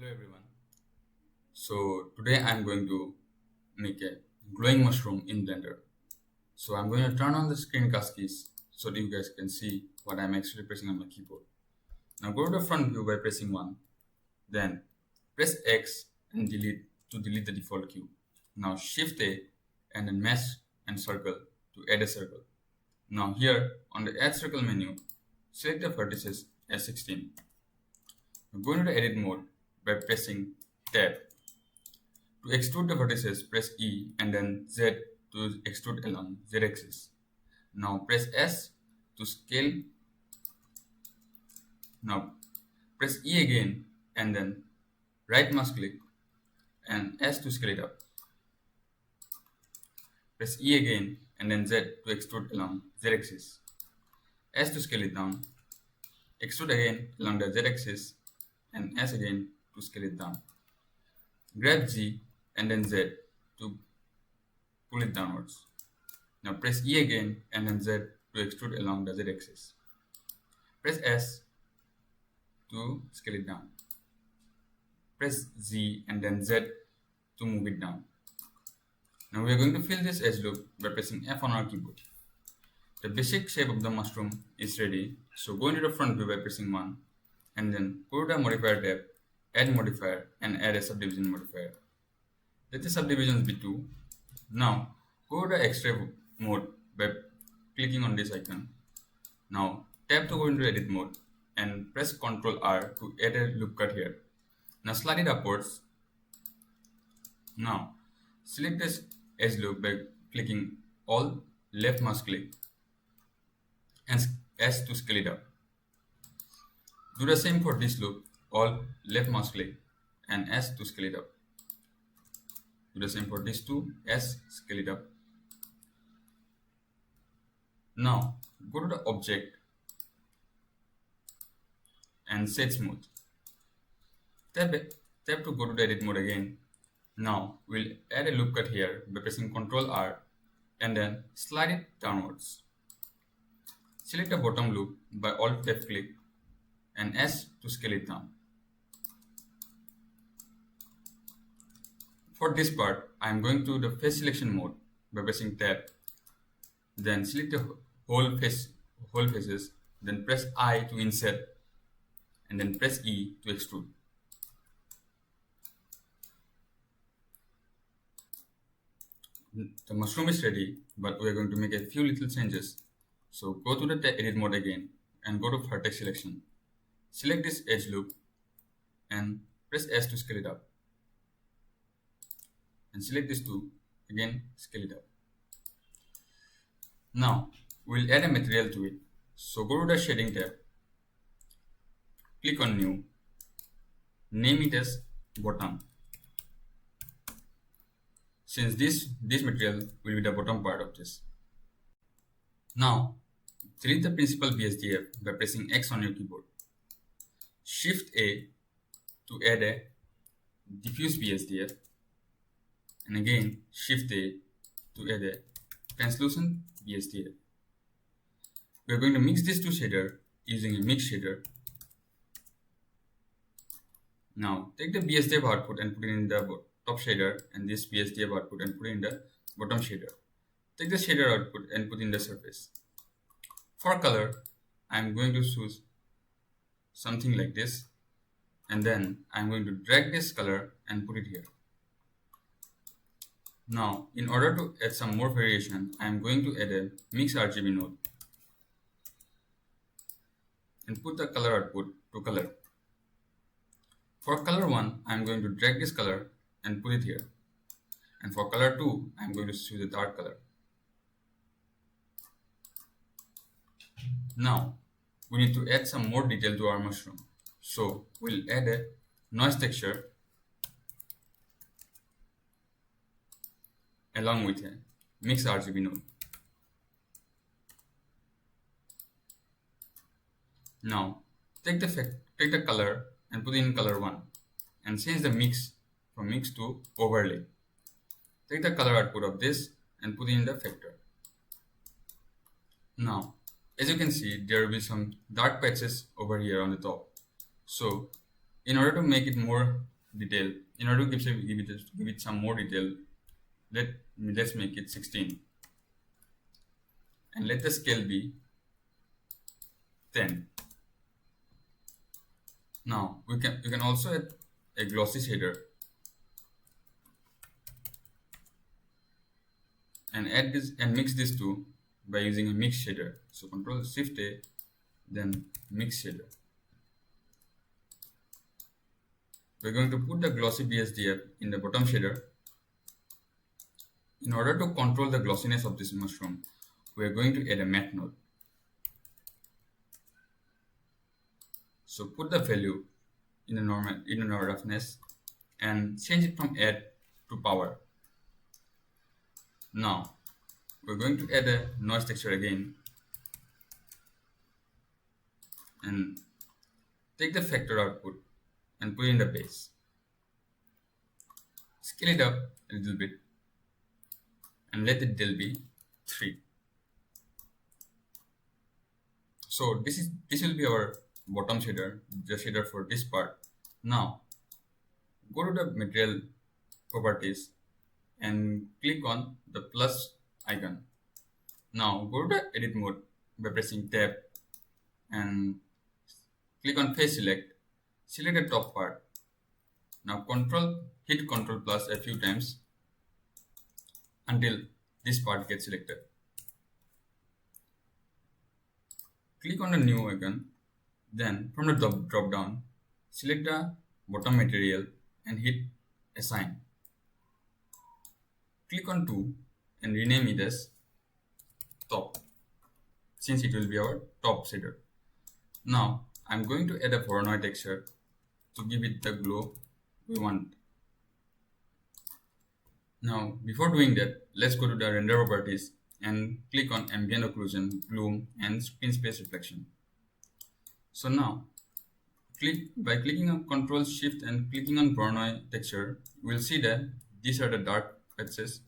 everyone. So today I'm going to make a glowing mushroom in Blender. So I'm going to turn on the screencast keys so that you guys can see what I'm actually pressing on my keyboard. Now go to the front view by pressing 1. Then press X and delete the default cube. Now Shift A and then mesh and circle to add a circle. Now here on the add circle menu, select the vertices as 16. Now go into the edit mode by pressing Tab. To extrude the vertices, press E and then Z to extrude along Z axis. Now press S to scale. Now press E again and then right mouse click and S to scale it up. Press E again and then Z to extrude along Z axis. S to scale it down. Extrude again along the Z axis and S again to scale it down. Grab G and then Z to pull it downwards. Now press E again and then Z to extrude along the Z axis. Press S to scale it down. Press Z and then Z to move it down. Now we are going to fill this edge loop by pressing F on our keyboard. The basic shape of the mushroom is ready, so go into the front view by pressing 1 and then go to the modifier tab, add modifier and add a subdivision modifier. Let the subdivisions be 2. Now go to the X-ray mode by clicking on this icon. Now tap to go into edit mode and press Ctrl R to add a loop cut here. Now slide it upwards. Now select this edge loop by clicking Alt left mouse click and S to scale it up. Do the same for this loop, Alt left mouse click and S to scale it up. Do the same for this too, S, scale it up. Now go to the object and set smooth. Tap to go to the edit mode again. Now we'll add a loop cut here by pressing Ctrl R and then slide it downwards. Select the bottom loop by Alt left click and S to scale it down. For this part, I am going to the face selection mode by pressing Tab. Then select the whole faces. Then press I to insert, and then press E to extrude. The mushroom is ready, but we are going to make a few little changes. So go to the edit mode again and go to vertex selection. Select this edge loop and press S to scale it up. And select this too, again scale it up. Now we'll add a material to it. So go to the shading tab, click on new, name it as bottom. Since this material will be the bottom part of this. Now delete the principal BSDF by pressing X on your keyboard. Shift A to add a diffuse BSDF. And again Shift A to add a translucent BSDF. We are going to mix these two shaders using a mix shader. Now take the BSDF output and put it in the top shader and this BSDF output and put it in the bottom shader. Take the shader output and put in the surface. For color, I am going to choose something like this and then I am going to drag this color and put it here. Now, in order to add some more variation, I am going to add a mix RGB node and put the color output to color. For color 1, I am going to drag this color and put it here. And for color 2, I am going to choose a dark color. Now, we need to add some more detail to our mushroom. So, we'll add a noise texture along with a mix RGB node. Now take the color and put in color 1 and change the mix from mix to overlay. Take the color output of this and put in the factor. Now as you can see, there will be some dark patches over here on the top. So in order to make it more detail. In order to give it some more detail, let's make it 16 and let the scale be 10. Now you can also add a glossy shader and add this and mix these two by using a mix shader. So Control Shift A, then mix shader. We're going to put the glossy BSDF in the bottom shader. In order to control the glossiness of this mushroom, we are going to add a matte node. So put the value in a roughness and change it from add to power. Now we're going to add a noise texture again and take the factor output and put it in the base. Scale it up a little bit and let the del be 3. So this will be our bottom shader, the shader for this part. Now go to the material properties and click on the plus icon. Now go to the edit mode by pressing tab and click on face select. Select the top part. Now hit Ctrl plus a few times until this part gets selected. Click on the new icon. Then from the drop down, select the bottom material and hit assign. Click on 2 and rename it as top, since it will be our top shader. Now I'm going to add a Voronoi texture to give it the glow we want. Now before doing that, let's go to the render properties and click on ambient occlusion, bloom and screen space reflection. So now by clicking on Ctrl Shift and clicking on Voronoi texture, we'll see that these are the dark patches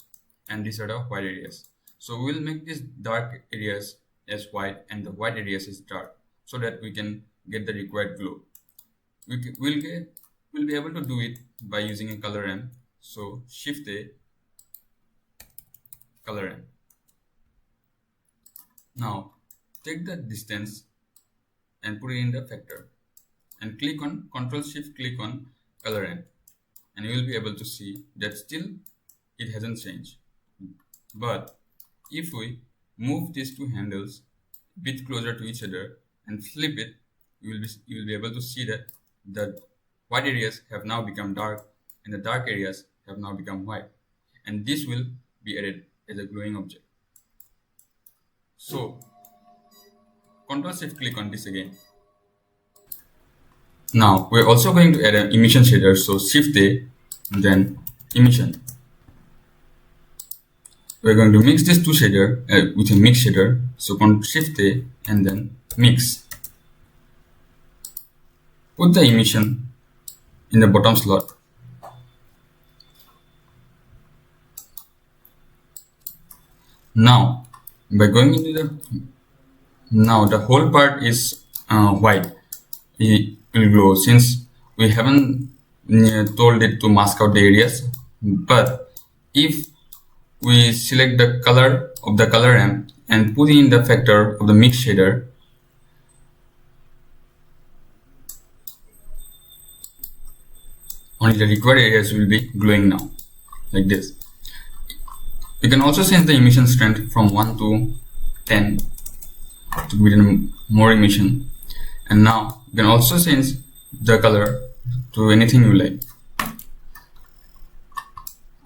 and these are the white areas. So we'll make these dark areas as white and the white areas as dark so that we can get the required glow. We'll be able to do it by using a color ramp. So Shift A, color ramp. Now take the distance and put it in the factor and click on Ctrl Shift, click on color ramp, and you will be able to see that still it hasn't changed. But if we move these two handles a bit closer to each other and flip it, you will be able to see that the white areas have now become dark and the dark areas have now become white, and this will be added as a glowing object. So Ctrl Shift, click on this again. Now we're also going to add an emission shader. So Shift A, then emission. We're going to mix these two shader with a mix shader. So Shift A and then mix. Put the emission in the bottom slot. Now by going into the whole part is white. It will glow since we haven't told it to mask out the areas. But if we select the color of the color ramp and put in the factor of the mix shader, only the required areas will be glowing now, like this. You can also change the emission strength from 1 to 10 to give more emission. And now you can also change the color to anything you like.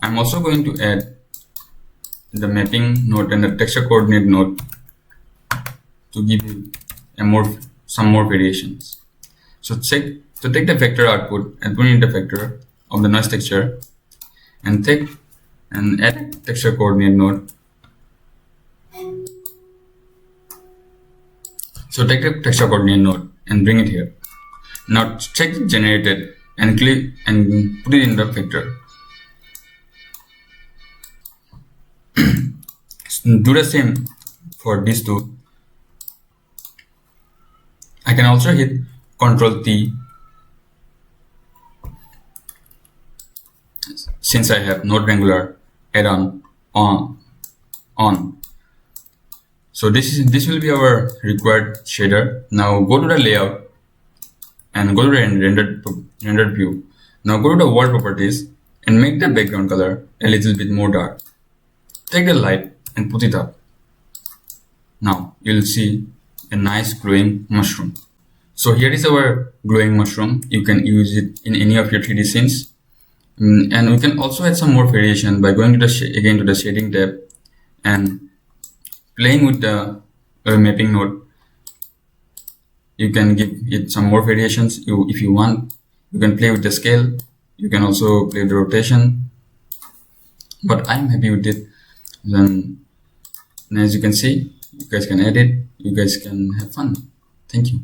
I'm also going to add the mapping node and the texture coordinate node to give you some more variations. So take the vector output and put in the vector of the noise texture and add texture coordinate node. So take the texture coordinate node and bring it here. Now check generated and click and put it in the vector. Do the same for these two. I can also hit Ctrl T since I have node wrangler add-on on. So this will be our required shader. Now go to the layout and go to the rendered view. Now go to the world properties and make the background color a little bit more dark. Take the light and put it up. Now you'll see a nice glowing mushroom. So here is our glowing mushroom. You can use it in any of your 3D scenes. And we can also add some more variation by going to the again to the shading tab and playing with the mapping node. You can give it some more variations. If you want, you can play with the scale. You can also play with the rotation. But I'm happy with it. Then as you can see, you guys can edit. You guys can have fun. Thank you.